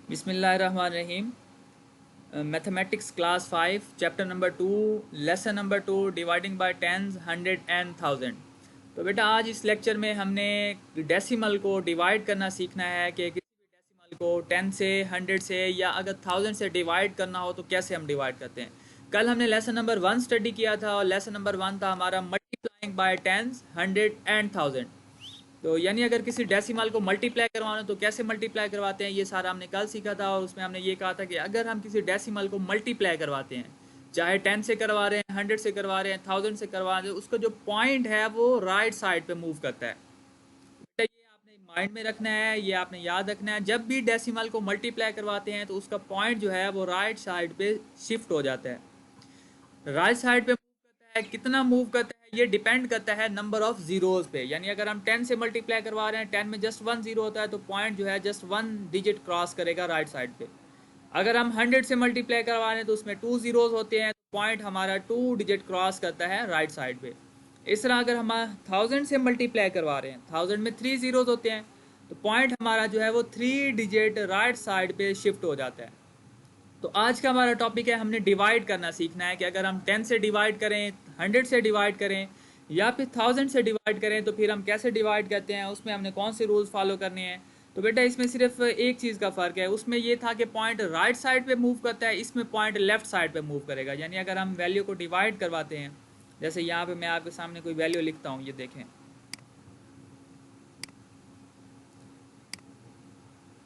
बिस्मिल्लाहिर्रहमानिर्रहीम। Mathematics class 5 chapter number 2 lesson number 2 dividing by tens hundred and thousand. तो बेटा आज इस लेक्चर में हमने डेसिमल को डिवाइड करना सीखना है कि किसी भी डेसिमल को 10 से 100 से या अगर 1000 से डिवाइड करना हो तो कैसे हम डिवाइड करते हैं। कल हमने लेसन नंबर 1 स्टडी किया था और लेसन नंबर 1 था हमारा multiplying by tens hundred and thousand. तो यानी अगर किसी डेसिमल को मल्टीप्लाई करवाना तो कैसे मल्टीप्लाई करवाते हैं, ये सारा हमने कल सीखा था। और उसमें हमने ये कहा था कि अगर हम किसी डेसिमल को मल्टीप्लाई करवाते हैं, चाहे 10 से करवा रहे हैं, 100 से करवा रहे हैं, 1000 से करवा रहे हैं, उसका जो पॉइंट है वो राइट साइड पे मूव करता है। बेटा ये आपने माइंड में रखना है, ये आपने याद रखना है। जब भी डेसिमल को मल्टीप्लाई करवाते हैं तो उसका पॉइंट जो है वो राइट साइड पे शिफ्ट हो जाता है। राइट साइड पे मूव करता है, कितना मूव करता है ये डिपेंड करता है नंबर ऑफ जीरोज पे। यानी अगर हम 10 से मल्टीप्लाई करवा रहे हैं, 10 में जस्ट 1 जीरो होता है तो पॉइंट जो है जस्ट 1 डिजिट क्रॉस करेगा राइट साइड पे। अगर हम 100 से मल्टीप्लाई करवा रहे हैं तो उसमें 2 जीरोज होते हैं तो पॉइंट हमारा 2 डिजिट क्रॉस करता है राइट साइड पे। इस तरह अगर हम 1000 से मल्टीप्लाई करवा रहे हैं, 1000 में 3 जीरोज होते हैं तो पॉइंट हमारा जो है वो 3 डिजिट राइट साइड पे शिफ्ट हो जाता है। तो आज का हमारा टॉपिक है, हमने डिवाइड करना सीखना है कि अगर हम 10 से डिवाइड करें, 100 से डिवाइड करें या फिर 1000 से डिवाइड करें तो फिर हम कैसे डिवाइड करते हैं, उसमें हमने कौन से रूल्स फॉलो करने हैं। तो बेटा इसमें सिर्फ एक चीज़ का फ़र्क है, उसमें ये था कि पॉइंट राइट साइड पे मूव करता है, इसमें पॉइंट लेफ्ट साइड पे मूव करेगा। यानी अगर हम वैल्यू को डिवाइड करवाते हैं, जैसे यहाँ पे मैं आपके सामने कोई वैल्यू लिखता हूँ, ये देखें,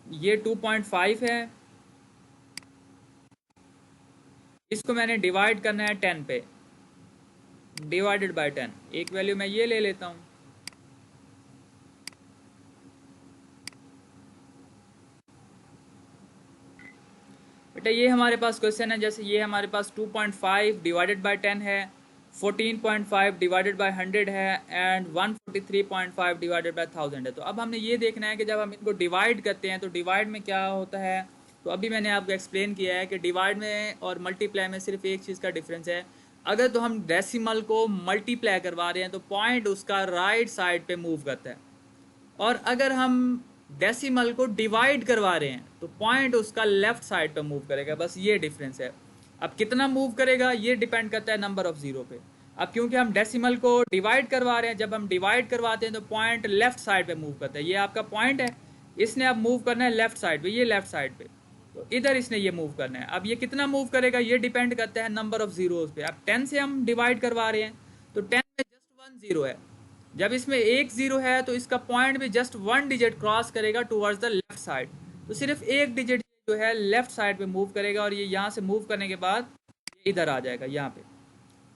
ये 2.5 है, इसको मैंने डिवाइड करना है 10 पे, डिवाइडेड बाय 10। एक वैल्यू मैं ये ले लेता हूँ, बेटा ये हमारे पास क्वेश्चन है। जैसे ये हमारे पास 2.5 डिवाइडेड बाय 10 है, 14.5 डिवाइडेड बाय 100 है एंड 143.5 डिवाइडेड बाय 1000 है। तो अब हमने ये देखना है कि जब हम इनको डिवाइड करते हैं तो डिवाइड में क्या होता है। तो अभी मैंने आपको एक्सप्लेन किया है कि डिवाइड में और मल्टीप्लाई में सिर्फ एक चीज़ का डिफरेंस है। अगर तो हम डेसिमल को मल्टीप्लाई करवा रहे हैं तो पॉइंट उसका राइट साइड पे मूव करता है, और अगर हम डेसिमल को डिवाइड करवा रहे हैं तो पॉइंट उसका लेफ्ट साइड पे मूव करेगा। बस ये डिफरेंस है। अब कितना मूव करेगा ये डिपेंड करता है नंबर ऑफ जीरो पे। अब क्योंकि हम डेसिमल को डिवाइड करवा रहे हैं, जब हम डिवाइड करवाते हैं तो पॉइंट लेफ्ट साइड पे मूव करता है। ये आपका पॉइंट है, इसने अब मूव करना है लेफ्ट साइड पे, ये लेफ्ट साइड पे, तो इधर इसने ये मूव करना है। अब ये कितना मूव करेगा ये डिपेंड करता है नंबर ऑफ जीरोज पे। अब 10 से हम डिवाइड करवा रहे हैं तो 10 में जस्ट 1 जीरो है, जब इसमें एक जीरो है तो इसका पॉइंट भी जस्ट 1 डिजिट क्रॉस करेगा टुवर्ड्स द लेफ्ट साइड। तो सिर्फ एक डिजिट जो है लेफ्ट साइड पे मूव करेगा और ये यहाँ से मूव करने के बाद ये इधर आ जाएगा यहाँ पे।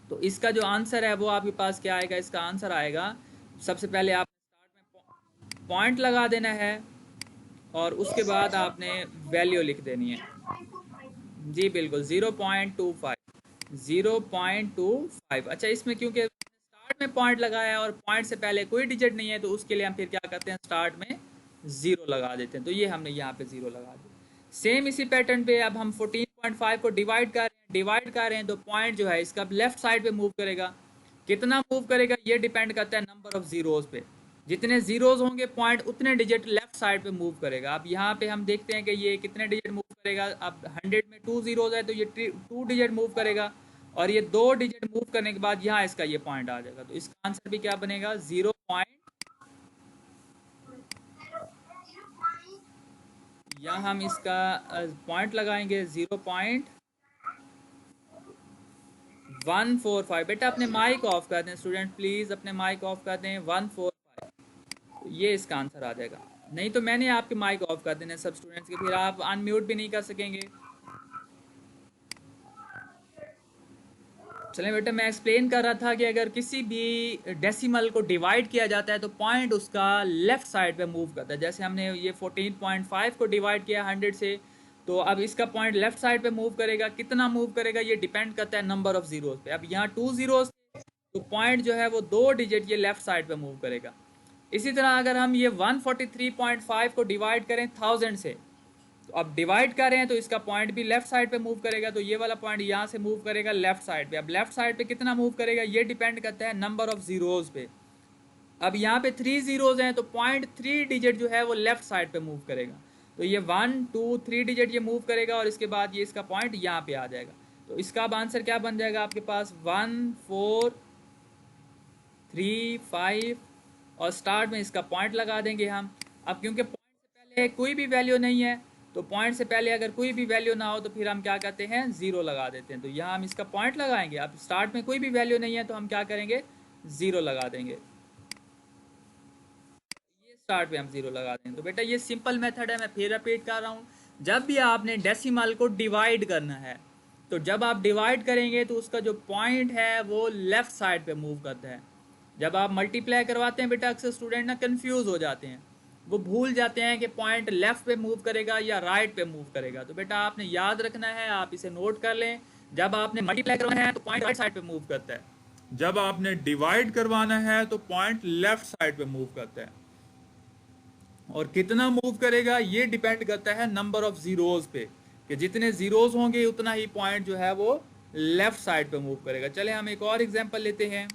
तो इसका जो आंसर है वो आपके पास क्या आएगा, इसका आंसर आएगा, सबसे पहले आप स्टार्ट में पॉइंट लगा देना है और उसके बाद आपने वैल्यू लिख देनी है। जी बिल्कुल, 0.25, 0.25। अच्छा, इसमें क्योंकि स्टार्ट में पॉइंट लगाया है और पॉइंट से पहले कोई डिजिट नहीं है तो उसके लिए हम फिर क्या करते हैं, स्टार्ट में जीरो लगा देते हैं। तो ये हमने यहाँ पे जीरो लगा दिया। सेम इसी पैटर्न पे अब हम 14.5 को डिवाइड कर रहे हैं तो पॉइंट जो है इसका लेफ्ट साइड पे मूव करेगा। कितना मूव करेगा ये डिपेंड करता है नंबर ऑफ जीरोज पे। जितने जीरोज होंगे पॉइंट उतने डिजिट लेफ्ट साइड पे मूव करेगा। अब यहाँ पे हम देखते हैं कि ये कितने डिजिट मूव करेगा। अब 100 में 2 जीरोज है तो ये 2 डिजिट मूव करेगा, और ये 2 डिजिट मूव करने के बाद यहाँ इसका ये पॉइंट आ जाएगा। तो इसका आंसर भी क्या बनेगा, 0 पॉइंट, यहाँ हम इसका पॉइंट लगाएंगे 0.145। बेटा अपने माइक ऑफ कर दें स्टूडेंट, प्लीज़ अपने माइक ऑफ कर दें, 145। तो ये इसका आंसर आ जाएगा। नहीं तो मैंने आपके माइक ऑफ कर देने सब स्टूडेंट्स के, फिर आप अनम्यूट भी नहीं कर सकेंगे। चलें बेटा, मैं एक्सप्लेन कर रहा था कि अगर किसी भी डेसिमल को डिवाइड किया जाता है तो पॉइंट उसका लेफ्ट साइड पे मूव करता है। जैसे हमने ये 14.5 को डिवाइड किया 100 से, तो अब इसका पॉइंट लेफ्ट साइड पे मूव करेगा। कितना मूव करेगा ये डिपेंड करता है नंबर ऑफ जीरोज पे। अब यहाँ 2 जीरोज तो पॉइंट जो है वो 2 डिजिट ये लेफ्ट साइड पे मूव करेगा। इसी तरह अगर हम ये 143.5 को डिवाइड करें 1000 से, तो अब डिवाइड कर रहे हैं तो इसका पॉइंट भी लेफ्ट साइड पे मूव करेगा। तो ये वाला पॉइंट यहाँ से मूव करेगा लेफ्ट साइड पे। अब लेफ्ट साइड पे कितना मूव करेगा ये डिपेंड करता है नंबर ऑफ जीरोज पे। अब यहाँ पे 3 जीरोज हैं तो पॉइंट 3 डिजिट जो है वो लेफ्ट साइड पे मूव करेगा। तो ये 1 2 3 डिजिट ये मूव करेगा और इसके बाद ये इसका पॉइंट यहाँ पे आ जाएगा। तो इसका अब आंसर क्या बन जाएगा आपके पास 1 4 3 5 और स्टार्ट में इसका पॉइंट लगा देंगे हम। अब क्योंकि पॉइंट से पहले कोई भी वैल्यू नहीं है, तो पॉइंट से पहले अगर कोई भी वैल्यू ना हो तो फिर हम क्या करते हैं, ज़ीरो लगा देते हैं। तो यहाँ हम इसका पॉइंट लगाएंगे। अब स्टार्ट में कोई भी वैल्यू नहीं है तो हम क्या करेंगे, ज़ीरो लगा देंगे। ये स्टार्ट पे हम ज़ीरो लगा देंगे। तो बेटा ये सिंपल मेथड है, मैं फिर रिपीट कर रहा हूँ। जब भी आपने डेसिमल को डिवाइड करना है, तो जब आप डिवाइड करेंगे तो उसका जो पॉइंट है वो लेफ्ट साइड पे मूव करता है। जब आप मल्टीप्लाई करवाते हैं बेटा, अक्सर स्टूडेंट ना कंफ्यूज हो जाते हैं, वो भूल जाते हैं कि पॉइंट लेफ्ट पे मूव करेगा या राइट पे मूव करेगा। तो बेटा आपने याद रखना है, आप इसे नोट कर लें। जब आपने मल्टीप्लाई करवाना है तो पॉइंट राइट साइड पे मूव करता है, जब आपने डिवाइड करवाना है तो पॉइंट लेफ्ट साइड पे मूव करता है। और कितना मूव करेगा ये डिपेंड करता है नंबर ऑफ जीरोज पे, कि जितने जीरोज होंगे उतना ही पॉइंट जो है वो लेफ्ट साइड पे मूव करेगा। चले हम एक और एग्जांपल लेते हैं।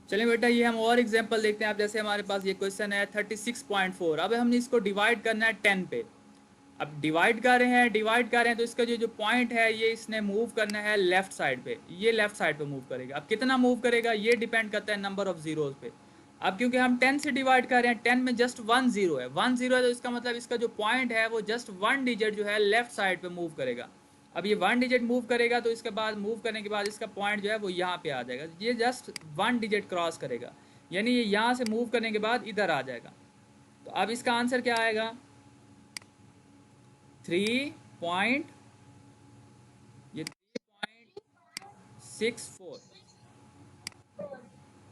चलें बेटा ये हम और एग्जांपल देखते हैं। आप जैसे हमारे पास ये क्वेश्चन है 36.4। अब हमने इसको डिवाइड करना है 10 पे। अब डिवाइड कर रहे हैं तो इसका जो पॉइंट है ये इसने मूव करना है लेफ्ट साइड पे, ये लेफ्ट साइड पे मूव करेगा। अब कितना मूव करेगा ये डिपेंड करता है नंबर ऑफ जीरोज पे। अब क्योंकि हम 10 से डिवाइड कर रहे हैं, 10 में जस्ट 1 जीरो है, 1 जीरो है, तो इसका मतलब इसका जो पॉइंट है वो जस्ट 1 डिजिट जो है लेफ्ट साइड पे मूव करेगा। अब ये 1 डिजिट मूव करेगा तो इसके बाद मूव करने के बाद इसका पॉइंट जो है वो यहाँ पे आ जाएगा। ये जस्ट 1 डिजिट क्रॉस करेगा, यानी ये यहाँ से मूव करने के बाद इधर आ जाएगा। तो अब इसका आंसर क्या आएगा, 3 ये 3.64।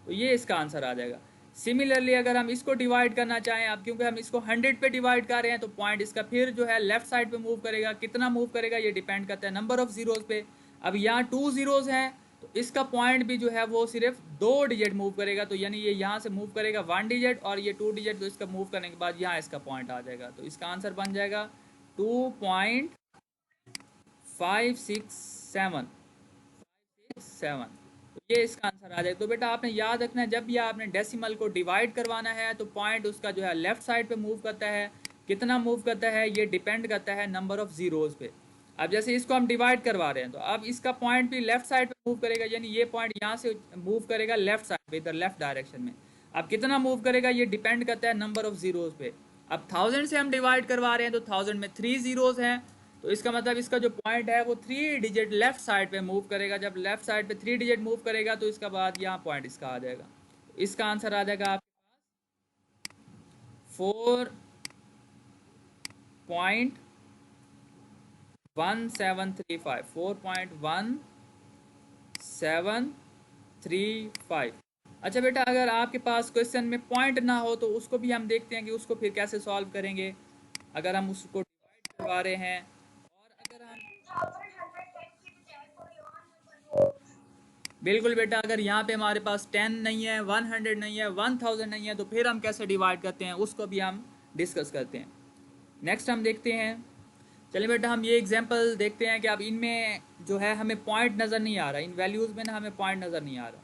तो ये इसका आंसर आ जाएगा। सिमिलरली अगर हम इसको डिवाइड करना चाहें, अब क्योंकि हम इसको 100 पे डिवाइड कर रहे हैं तो पॉइंट इसका फिर जो है लेफ्ट साइड पे मूव करेगा। कितना मूव करेगा ये डिपेंड करता है नंबर ऑफ जीरोज पे। अब यहाँ 2 जीरोज हैं तो इसका पॉइंट भी जो है वो सिर्फ 2 डिजिट मूव करेगा। तो यानी ये यहाँ से मूव करेगा 1 डिजिट और ये 2 डिजिट, तो इसका मूव करने के बाद यहाँ इसका पॉइंट आ जाएगा। तो इसका आंसर बन जाएगा 2.567। तो ये इसका आंसर आ जाए। तो बेटा आपने याद रखना है, जब भी आपने डेसिमल को डिवाइड करवाना है तो पॉइंट उसका जो है लेफ्ट साइड पे मूव करता है। कितना मूव करता है ये डिपेंड करता है नंबर ऑफ जीरोज पे। अब जैसे इसको हम डिवाइड करवा रहे हैं तो अब इसका पॉइंट भी लेफ्ट साइड पे मूव करेगा, यानी ये पॉइंट यहाँ से मूव करेगा लेफ्ट साइड पे, इधर लेफ्ट डायरेक्शन में। अब कितना मूव करेगा ये डिपेंड करता है नंबर ऑफ जीरोज पे। अब 1000 से हम डिवाइड करवा रहे हैं तो 1000 में 3 जीरोज हैं, तो इसका मतलब इसका जो पॉइंट है वो 3 डिजिट लेफ्ट साइड पे मूव करेगा। जब लेफ्ट साइड पे 3 डिजिट मूव करेगा तो इसका बाद यहाँ पॉइंट इसका आ जाएगा। इसका आंसर आ जाएगा आपके पास 4.1735, 4.1735। अच्छा बेटा अगर आपके पास क्वेश्चन में पॉइंट ना हो तो उसको भी हम देखते हैं कि उसको फिर कैसे सॉल्व करेंगे। अगर हम उसको डिवाइड करवा रहे हैं और अगर हम बिल्कुल बेटा अगर यहाँ पे हमारे पास 10 नहीं है, 100 नहीं है, 1000 नहीं है, तो फिर हम कैसे डिवाइड करते हैं उसको भी हम डिस्कस करते हैं। नेक्स्ट हम देखते हैं। चलिए बेटा हम ये एग्जांपल देखते हैं कि अब इनमें जो है हमें पॉइंट नज़र नहीं आ रहा, इन वैल्यूज़ में ना हमें पॉइंट नज़र नहीं आ रहा।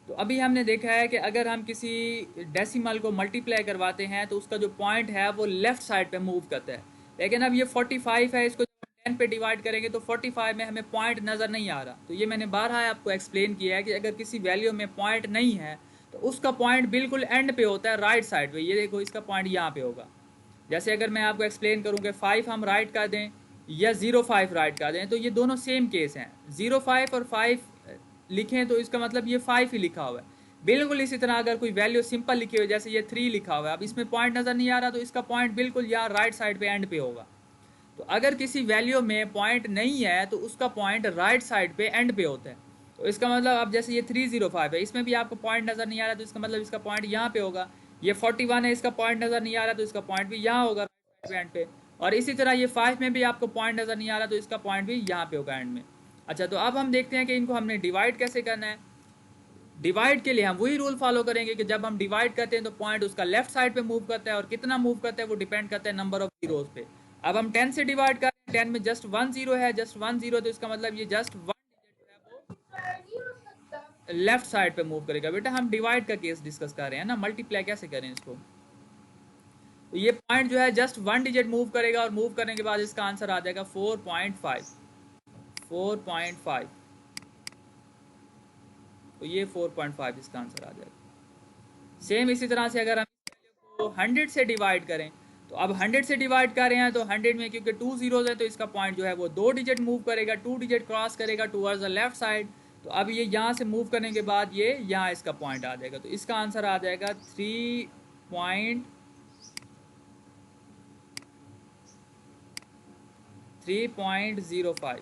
तो अभी हमने देखा है कि अगर हम किसी डेसिमल को मल्टीप्लाई करवाते हैं तो उसका जो पॉइंट है वो लेफ़्ट साइड पे मूव करता है। लेकिन अब ये 45 है, इसको 10 पे डिवाइड करेंगे तो 45 में हमें पॉइंट नज़र नहीं आ रहा। तो ये मैंने बारहा आपको एक्सप्लेन किया है कि अगर किसी वैल्यू में पॉइंट नहीं है तो उसका पॉइंट बिल्कुल एंड पे होता है, राइट साइड पे। ये देखो इसका पॉइंट यहाँ पे होगा। जैसे अगर मैं आपको एक्सप्लेन करूँ कि 5 हम राइट कर दें या 05 राइट कर दें तो ये दोनों सेम केस हैं। 05 और 5 लिखें तो इसका मतलब ये 5 ही लिखा हुआ है। बिल्कुल इसी तरह अगर कोई वैल्यू सिंपल लिखी हुई जैसे ये 3 लिखा हुआ है, अब इसमें पॉइंट नज़र नहीं आ रहा तो इसका पॉइंट बिल्कुल यहाँ राइट साइड पे एंड पे होगा। तो अगर किसी वैल्यू में पॉइंट नहीं है तो उसका पॉइंट राइट साइड पे एंड पे होता है। तो इसका मतलब अब जैसे ये 305 है, इसमें भी आपको पॉइंट नज़र नहीं आ रहा तो इसका मतलब इसका पॉइंट यहाँ पे होगा। ये 41 है, इसका पॉइंट नज़र नहीं आ रहा तो इसका पॉइंट भी यहाँ होगा राइट साइड पे एंड पे। और इसी तरह ये 5 में भी आपको पॉइंट नज़र नहीं आ रहा तो इसका पॉइंट भी यहाँ पे होगा एंड में। अच्छा तो अब हम देखते हैं कि इनको हमने डिवाइड कैसे करना है। डिवाइड के लिए हम वही रूल फॉलो करेंगे कि जब हम डिवाइड करते हैं तो पॉइंट उसका लेफ्ट साइड पे मूव करता है और कितना मूव करता है वो डिपेंड करता है नंबर ऑफ जीरोज पे। अब हम 10 से डिवाइड कर रहे हैं, 10 में जस्ट 1 जीरो है, जस्ट 1 जीरो, तो इसका मतलब ये जस्ट 1 लेफ्ट साइड पे मूव करेगा। बेटा हम डिवाइड का केस डिस्कस कर रहे हैं ना, मल्टीप्लाई कैसे करें इसको। तो ये पॉइंट जो है जस्ट 1 डिजिट मूव करेगा और मूव करने के बाद इसका आंसर आ जाएगा 4.5। 4.5, तो ये 4.5 इसका आंसर आ जाएगा। सेम इसी तरह से अगर हम को 100 से डिवाइड करें, तो अब 100 से डिवाइड कर रहे हैं तो 100 में क्योंकि 2 जीरोज है तो इसका पॉइंट जो है वो 2 डिजिट मूव करेगा, 2 डिजिट क्रॉस करेगा टूवर्ड्स द लेफ्ट साइड। तो अब ये यहाँ से मूव करने के बाद ये यहाँ इसका पॉइंट आ जाएगा, तो इसका आंसर आ जाएगा 3.05। 3.05।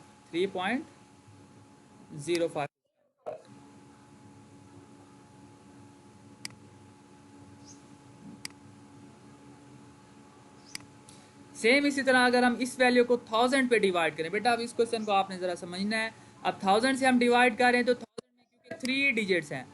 सेम इसी तरह अगर हम इस वैल्यू को 1000 पे डिवाइड करें, बेटा अब इस क्वेश्चन को आपने ज़रा समझना है। अब 1000 से हम डिवाइड कर रहे हैं तो 1000 में क्योंकि 3 डिजिट्स हैं,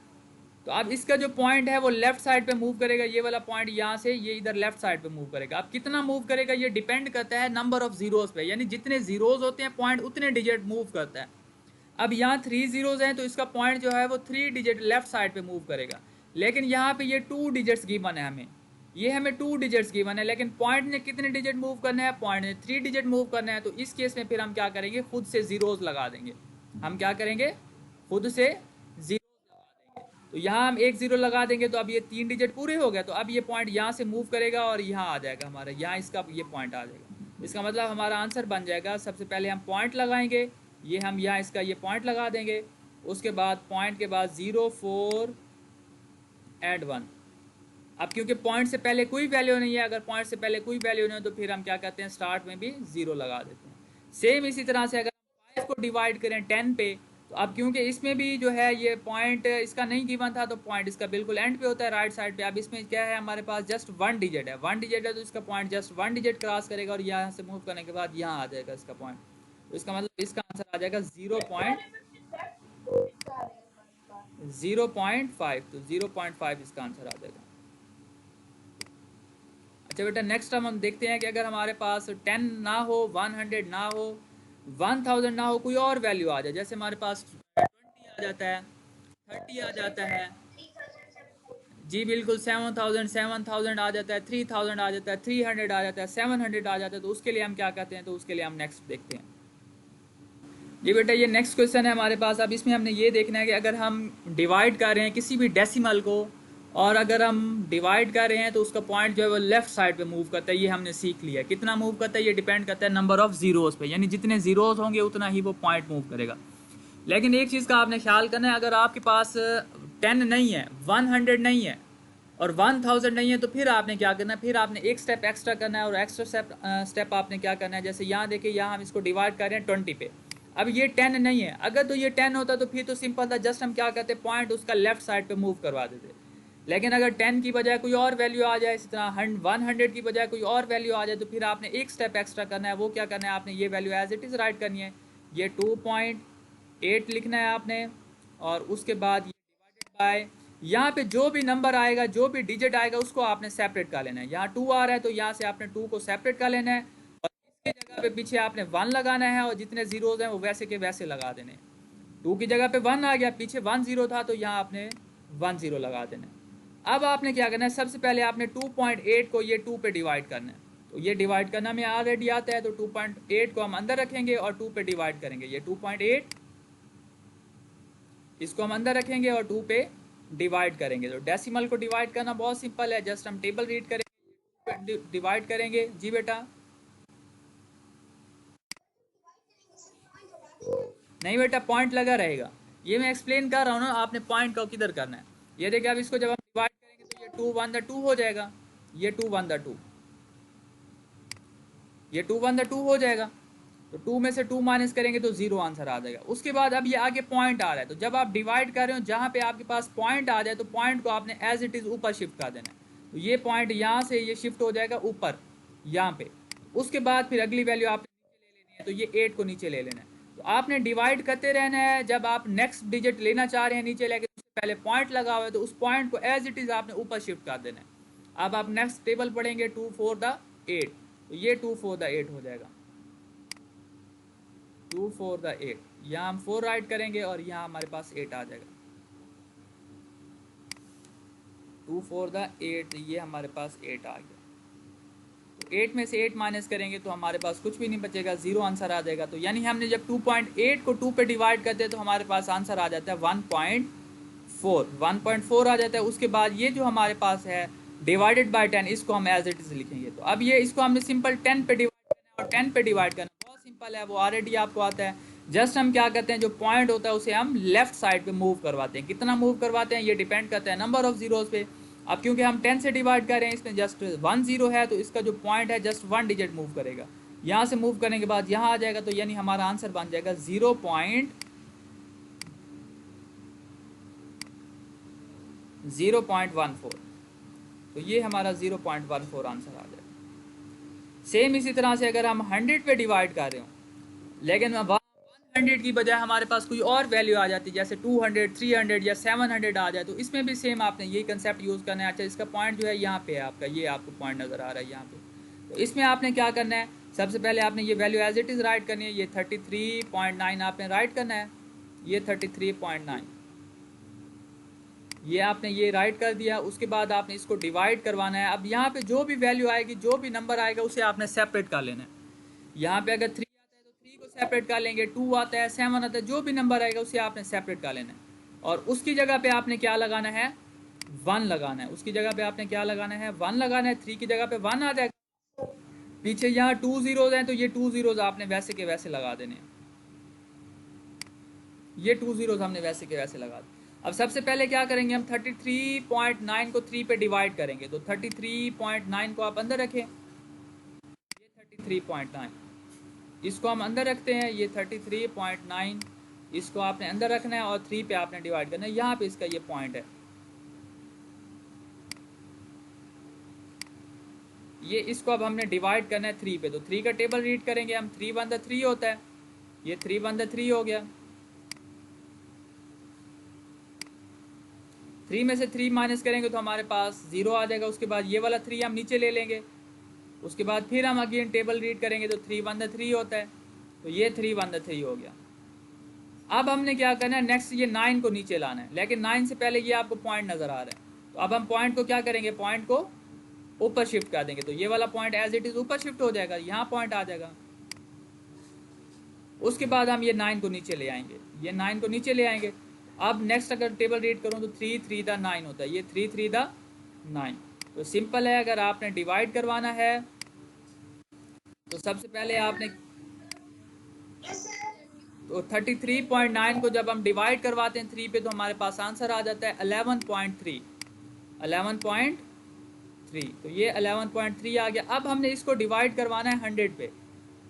तो अब इसका जो पॉइंट है वो लेफ्ट साइड पे मूव करेगा। ये वाला पॉइंट यहाँ से ये इधर लेफ्ट साइड पे मूव करेगा। अब कितना मूव करेगा ये डिपेंड करता है नंबर ऑफ जीरोज पे, यानी जितने जीरोज होते हैं पॉइंट उतने डिजिट मूव करता है। अब यहाँ 3 जीरोज हैं तो इसका पॉइंट जो है वो 3 डिजिट लेफ्ट साइड पे मूव करेगा। लेकिन यहाँ पे ये 2 डिजिट्स गिवन है हमें, ये हमें 2 डिजिट्स गिवन है, लेकिन पॉइंट ने कितने डिजिट मूव करना है, पॉइंट ने 3 डिजिट मूव करना है। तो इस केस में फिर हम क्या करेंगे, खुद से जीरोज लगा देंगे। हम क्या करेंगे, खुद से जीरो लगा देंगे। तो यहाँ हम 1 0 लगा देंगे तो अब ये 3 डिजिट पूरे हो गए। तो अब ये पॉइंट यहाँ से मूव करेगा और यहाँ आ जाएगा हमारा, यहाँ इसका ये पॉइंट आ जाएगा। इसका मतलब हमारा आंसर बन जाएगा, सबसे पहले हम पॉइंट लगाएंगे, ये हम यहाँ इसका ये पॉइंट लगा देंगे। उसके बाद पॉइंट के बाद 0 4 एंड 1। अब क्योंकि पॉइंट से पहले कोई वैल्यू नहीं है, अगर पॉइंट से पहले कोई वैल्यू नहीं है तो फिर हम क्या करते हैं, स्टार्ट में भी 0 लगा देते हैं। सेम इसी तरह से अगर हम 5 को डिवाइड करें 10 पे, तो अब क्योंकि इसमें भी जो है ये पॉइंट इसका नहीं गिवन था तो पॉइंट इसका बिल्कुल एंड पे होता है राइट साइड पे। अब इसमें क्या है, हमारे पास जस्ट 1 डिजिट है, 1 डिजिट है तो इसका पॉइंट जस्ट 1 डिजिट क्रॉस करेगा और यहाँ से मूव करने के बाद यहाँ आ जाएगा इसका पॉइंट। तो इसका मतलब इसका आंसर आ जाएगा 0.5। तो 0.5 इसका आंसर आ जाएगा। अच्छा बेटा नेक्स्ट हम देखते हैं कि अगर हमारे पास 10 ना हो, 100 ना हो, 1000 ना हो, कोई और वैल्यू आ जाए, जैसे हमारे पास 20 आ जाता है, 30 आ जाता है, जी बिल्कुल 7000 आ जाता है, 3000 आ जाता है, 300 आ जाता है, 700 आ जाता है, तो उसके लिए हम क्या कहते हैं, तो उसके लिए हम नेक्स्ट देखते हैं। जी बेटा ये नेक्स्ट क्वेश्चन है हमारे पास। अब इसमें हमने ये देखना है कि अगर हम डिवाइड कर रहे हैं किसी भी डेसिमल को, और अगर हम डिवाइड कर रहे हैं तो उसका पॉइंट जो है वो लेफ्ट साइड पे मूव करता है। ये हमने सीख लिया, कितना मूव करता है ये डिपेंड करता है नंबर ऑफ जीरोज पे, यानी जितने जीरोज होंगे उतना ही वो पॉइंट मूव करेगा। लेकिन एक चीज़ का आपने ख्याल करना है, अगर आपके पास 10 नहीं है, 100 नहीं है और 1000 नहीं है, तो फिर आपने क्या करना है, फिर आपने एक स्टेप एक्स्ट्रा करना है। और एक्स्ट्रा स्टेप आपने क्या करना है, जैसे यहाँ देखिए, यहाँ हम इसको डिवाइड कर रहे हैं 20 पे। अब ये 10 नहीं है, अगर तो ये 10 होता तो फिर तो सिंपल था, जस्ट हम क्या करते, पॉइंट उसका लेफ्ट साइड पे मूव करवा देते। लेकिन अगर 10 की बजाय कोई और वैल्यू आ जाए, इसी तरह 100 की बजाय कोई और वैल्यू आ जाए, तो फिर आपने एक स्टेप एक्स्ट्रा करना है। वो क्या करना है, आपने ये value as it is write करनी है, ये 2.8 लिखना है आपने। और उसके बाद ये डिवाइडेड बाय, यहाँ पे जो भी नंबर आएगा, जो भी डिजिट आएगा, उसको आपने सेपरेट कर लेना है। यहाँ 2 आ रहा है तो यहाँ से आपने 2 को सेपरेट कर लेना है, और इसकी जगह पे पीछे आपने 1 लगाना है, और जितने जीरोज हैं वो वैसे के वैसे लगा देने। 2 की जगह पे 1 आ गया, पीछे 1 0 था तो यहाँ आपने 1 0 लगा देना है। अब आपने क्या करना है, सबसे पहले आपने 2.8 को ये 2 पे डिवाइड करना है। तो ये डिवाइड करना में ऑलरेडी आता है, तो 2.8 को हम अंदर रखेंगे और 2 पे डिवाइड करेंगे। ये 2.8 इसको हम अंदर रखेंगे और 2 पे डिवाइड करेंगे। तो डेसिमल को डिवाइड करना बहुत सिंपल है, जस्ट हम टेबल रीड करेंगे, डिवाइड करेंगे। जी बेटा नहीं बेटा, पॉइंट लगा रहेगा, ये मैं एक्सप्लेन कर रहा हूँ ना, आपने पॉइंट को किधर करना है। ये देखिए अब इसको जब हम डिवाइड करेंगे तो ये 2 1 द 2 हो जाएगा, ये 2 1 द 2, ये 2 1 द 2 हो जाएगा। तो 2 में से 2 माइनस करेंगे तो 0 आंसर आ जाएगा। उसके बाद अब ये आगे पॉइंट आ रहा है, तो जब आप डिवाइड कर रहे हो, जहाँ पे आपके पास पॉइंट आ जाए तो पॉइंट को आपने एज इट इज़ ऊपर शिफ्ट कर देना है। तो ये पॉइंट यहाँ से ये शिफ्ट हो जाएगा ऊपर यहाँ पे। उसके बाद फिर अगली वैल्यू आपने नीचे ले लेनी है, तो ये 8 को नीचे ले लेना है। तो आपने डिवाइड करते रहना है, जब आप नेक्स्ट डिजिट लेना चाह रहे हैं नीचे लेके, उससे पहले पॉइंट लगा हुआ है तो उस पॉइंट को एज इट इज़ आपने ऊपर शिफ्ट कर देना है। अब आप नेक्स्ट टेबल पढ़ेंगे 2 4 द 8, तो ये 2 4 द 8 हो जाएगा, 2 4 द 8। यहाँ हम 4 राइट करेंगे और यहाँ हमारे पास 8 आ जाएगा, 2 4 द 8, ये हमारे पास 8 आ गया। 8 में से 8 माइनस करेंगे तो हमारे पास कुछ भी नहीं बचेगा, 0 आंसर आ जाएगा। तो यानी हमने जब 2.8 को 2 पे डिवाइड करते हैं तो हमारे पास आंसर आ जाता है 1.4 आ जाता है। उसके बाद ये जो हमारे पास है डिवाइडेड बाय 10, इसको हम एज इट इज लिखेंगे। तो अब ये इसको हमने सिंपल 10 पे डिवाइड करना है, और 10 पे डिवाइड करना बहुत सिंपल है, वो ऑलरेडी आपको आता है। जस्ट हम क्या करते हैं, जो पॉइंट होता है उसे हम लेफ्ट साइड पे मूव करवाते हैं। कितना मूव करवाते हैं ये डिपेंड करता है नंबर ऑफ जीरोज पे। अब क्योंकि हम 10 से डिवाइड कर रहे हैं, इसमें जस्ट 1 0 है, तो इसका जो पॉइंट है जस्ट 1 डिजिट मूव करेगा। यहाँ से मूव करने के बाद यहाँ आ जाएगा, तो यानी हमारा आंसर बन जाएगा 0.14। तो ये हमारा 0.14 आंसर आ जाएगा। सेम इसी तरह से अगर हम 100 पे डिवाइड कर रहे हो, लेकिन 100 की बजाय हमारे पास कोई और वैल्यू आ जाती है, जैसे 200, 300 या 700 आ जाए, तो इसमें भी सेम आपने यही कंसेप्ट यूज़ करना है। अच्छा, इसका पॉइंट जो है यहाँ पे है आपका, ये आपको पॉइंट नज़र आ रहा है यहाँ पे। तो इसमें आपने क्या करना है, सबसे पहले आपने ये value as it is write करनी है। ये 33.9 आपने राइट करना है, ये 33.9 ये आपने ये राइट कर दिया। उसके बाद आपने इसको डिवाइड करवाना है। अब यहाँ पे जो भी वैल्यू आएगी, जो भी नंबर आएगा, उसे आपने सेपरेट कर लेना है। यहाँ पे अगर 3 आता है तो 3 को सेपरेट कर लेंगे, 2 आता है, 7 आता है, जो भी नंबर आएगा उसे आपने सेपरेट कर लेना है। और उसकी जगह पे आपने क्या लगाना है, 1 लगाना है। उसकी जगह पे आपने क्या लगाना है, 1 लगाना है। 3 की जगह पे 1 आ जाएगा। पीछे यहाँ 2 जीरोज हैं, तो ये 2 जीरोज आपने वैसे के वैसे लगा देने हैं। ये 2 जीरोज हमने वैसे के वैसे लगा दिए। अब सबसे पहले क्या करेंगे, हम 33.9 को 3 पे डिवाइड करेंगे। तो 33.9 को आप अंदर रखें, ये 33.9 इसको हम अंदर रखते हैं। ये 33.9 इसको आपने अंदर रखना है और 3 पे आपने डिवाइड करना है। यहाँ पे इसका ये पॉइंट है, ये इसको अब हमने डिवाइड करना है 3 पे। तो 3 का टेबल रीड करेंगे हम, 3 1 3 होता है, ये 3 1 3 हो गया। 3 में से 3 माइनस करेंगे तो हमारे पास 0 आ जाएगा। उसके बाद ये वाला 3 हम नीचे ले लेंगे। उसके बाद फिर हम अगेन टेबल रीड करेंगे, तो 3 1 3 होता है, तो ये 3 1 3 हो गया। अब हमने क्या करना है, नेक्स्ट ये 9 को नीचे लाना है, लेकिन 9 से पहले ये आपको पॉइंट नज़र आ रहा है। तो अब हम पॉइंट को क्या करेंगे, पॉइंट को ऊपर शिफ्ट कर देंगे। तो ये वाला पॉइंट एज इट इज़ ऊपर शिफ्ट हो जाएगा, यहाँ पॉइंट आ जाएगा। उसके बाद हम ये 9 को नीचे ले आएंगे, ये 9 को नीचे ले आएंगे। अब नेक्स्ट अगर टेबल रीड करूँ तो 3 3 द 9 होता है, ये 3 3 द 9। तो सिंपल है, अगर आपने डिवाइड करवाना है तो सबसे पहले आपने तो 33.9 को जब हम डिवाइड करवाते हैं 3 पे, तो हमारे पास आंसर आ जाता है 11.3। तो ये 11.3 आ गया। अब हमने इसको डिवाइड करवाना है 100 पे।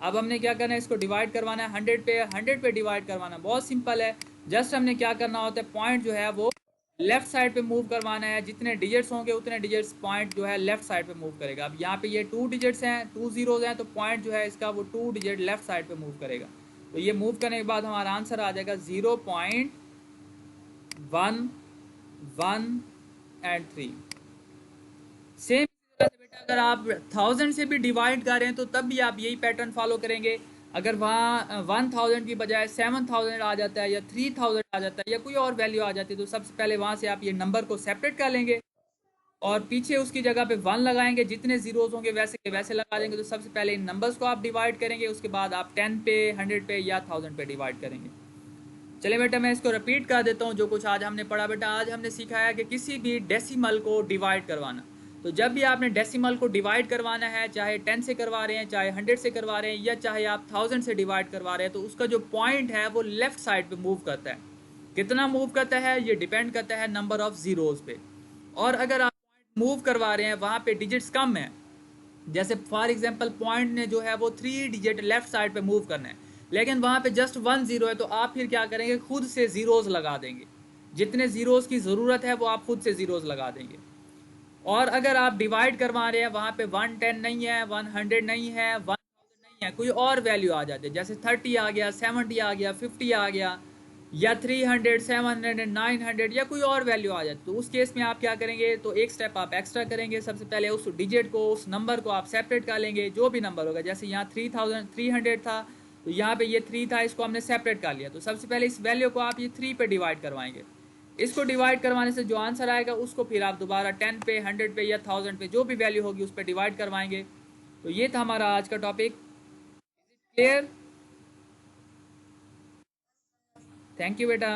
अब हमने क्या करना है, इसको डिवाइड करवाना है 100 पे। 100 पे डिवाइड करवाना बहुत सिंपल है। जस्ट हमने क्या करना होता है, पॉइंट जो है वो लेफ्ट साइड पे मूव करवाना है। जितने डिजिट्स होंगे उतने डिजिट्स पॉइंट जो है लेफ्ट साइड पे मूव करेगा। अब यहाँ पे ये 2 डिजिट्स हैं, 2 जीरोज हैं, तो पॉइंट जो है इसका वो 2 डिजिट लेफ्ट साइड पे मूव करेगा। तो ये मूव करने के बाद हमारा आंसर आ जाएगा 0.11 सेम बेटा, अगर आप 1000 से भी डिवाइड कर रहे हैं तो तब भी आप यही पैटर्न फॉलो करेंगे। अगर वहाँ 1000 की बजाय 7000 आ जाता है या 3000 आ जाता है या कोई और वैल्यू आ जाती है, तो सबसे पहले वहाँ से आप ये नंबर को सेपरेट कर लेंगे और पीछे उसकी जगह पे 1 लगाएंगे। जितने जीरोज होंगे वैसे के वैसे लगा देंगे। तो सबसे पहले इन नंबर्स को आप डिवाइड करेंगे, उसके बाद आप 10 पे, 100 पे या 1000 पे डिवाइड करेंगे। चलिए बेटा, मैं इसको रिपीट कर देता हूँ जो कुछ आज हमने पढ़ा। बेटा, आज हमने सिखाया कि किसी भी डेसिमल को डिवाइड करवाना। तो जब भी आपने डेसिमल को डिवाइड करवाना है, चाहे 10 से करवा रहे हैं, चाहे 100 से करवा रहे हैं, या चाहे आप 1000 से डिवाइड करवा रहे हैं, तो उसका जो पॉइंट है वो लेफ्ट साइड पे मूव करता है। कितना मूव करता है ये डिपेंड करता है नंबर ऑफ जीरोज पे। और अगर आप पॉइंट मूव करवा रहे हैं वहाँ पे डिजिट्स कम है, जैसे फॉर एग्जांपल पॉइंट ने जो है वो 3 डिजिट लेफ्ट साइड पे मूव करना है, लेकिन वहाँ पे जस्ट 1 0 है, तो आप फिर क्या करेंगे, खुद से जीरोज लगा देंगे। जितने जीरोज की ज़रूरत है वो आप खुद से जीरोज लगा देंगे। और अगर आप डिवाइड करवा रहे हैं, वहाँ पे 110 नहीं है, 100 नहीं है, 1000 नहीं है, कोई और वैल्यू आ जाती है, जैसे 30 आ गया, 70 आ गया, 50 आ गया, या 300, 700, 900 या कोई और वैल्यू आ जाती, तो उस केस में आप क्या करेंगे, तो एक स्टेप आप एक्स्ट्रा करेंगे। सबसे पहले उस डिजिट को, उस नंबर को आप सेपरेट कर लेंगे, जो भी नंबर होगा। जैसे यहाँ 300 था, तो यहाँ पे ये 3 था, इसको हमने सेपरेट कर लिया। तो सबसे पहले इस वैल्यू को आप ये 3 पे डिवाइड करवाएंगे। इसको डिवाइड करवाने से जो आंसर आएगा उसको फिर आप दोबारा 10 पे, 100 पे या 1000 पे, जो भी वैल्यू होगी उस पर डिवाइड करवाएंगे। तो ये था हमारा आज का टॉपिक। क्लियर? थैंक यू बेटा।